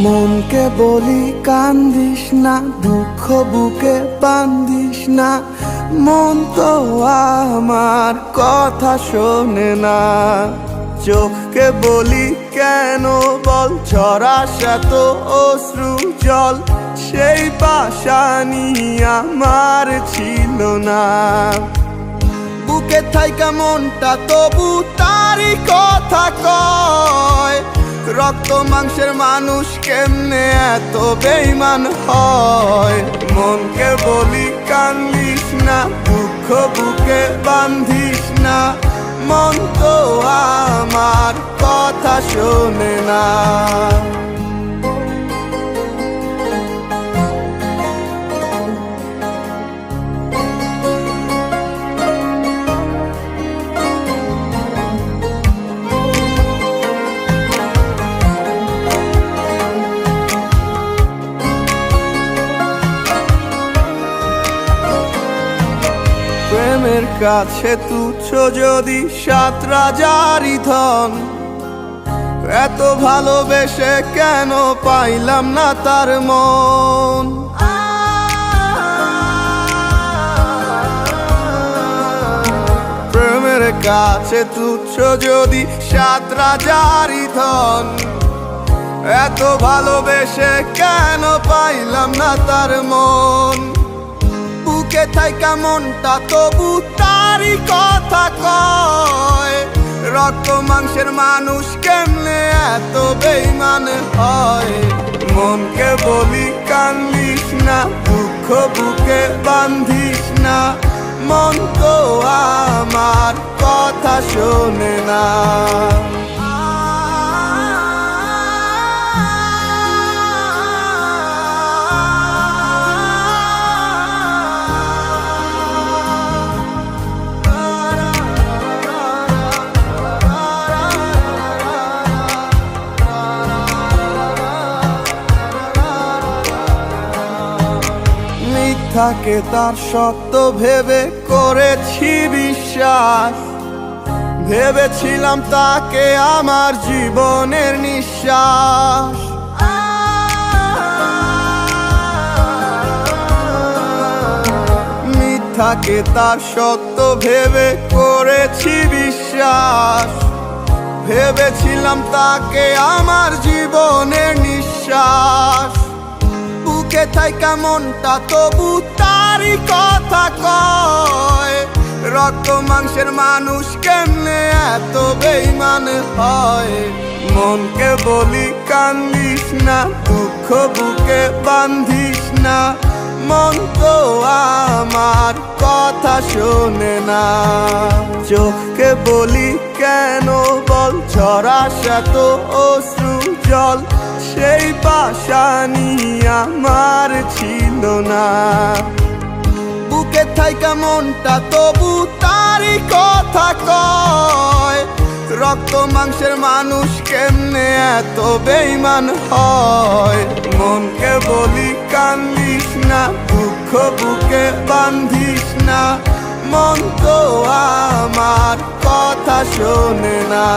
মনকে বলি কান্দিস না, দুঃখ বুকে বান্ধিস না, মন তো আমার কথা শোনে না। চোখকে বলি কেন বল ঝরাস এত অশ্রু জল, সেই পাশানি আমার ছিল না। বুকে থাইকা মনটা তবু তারই কথা কয়, রক্ত মাংসের মানুষ কেমনে এত বেঈমান হয়। মনকে বলি কান্দিস না, দুঃখ বুকে বান্ধিস না, মন তো আমার কথা শোনে না। প্রেমের কাছে তুচ্ছ যদি ৭ রাজারই ধন, এত ভালোবেসে কেন পাইলাম না তার মন। প্রেমের কাছে তুচ্ছ যদি ৭ রাজারই ধন, এত ভালোবেসে কেন পাইলাম না তার মন। বুকে থাইকা মনটা তবু তারই কথা কয়, রক্ত মাংসের মানুষ কেমনে এত বেঈমান হয়। মনকে বলি কান্দিস না, দুঃখ বুকে বান্ধিস না, মন তো আমার কথা শোনে না। থাকে তার সত্য ভেবে করেছি বিশ্বাস, ভেবেছিলাম তাকে আমার জীবনের নিঃশ্বাস। মিথ্যাকে তার সত্য ভেবে করেছি বিশ্বাস, ভেবেছিলাম তাকে আমার জীবনের নিঃশ্বাস। বুকে থাইকা মনটা তবু তারই কথা কয়, রক্ত মাংসের মানুষ কেমনে এত বেঈমান হয়। মনকে বলি কান্দিস না, দুঃখ বুকে বান্ধিস না, মন তো আমার কথা শোনে না। চোখকে বলি কেন বল ঝরাস এত অশ্রু জল, সেই পাশানি আমার ছিল না। বুকে থাইকা মনটা তবু তারই কথা কয়, রক্ত মাংসের মানুষ কেমনে এত বেঈমান হয়। মনকে বলি কান্দিস না, দুঃখ বুকে বান্ধিস না, মন তো আমার কথা শোনে না।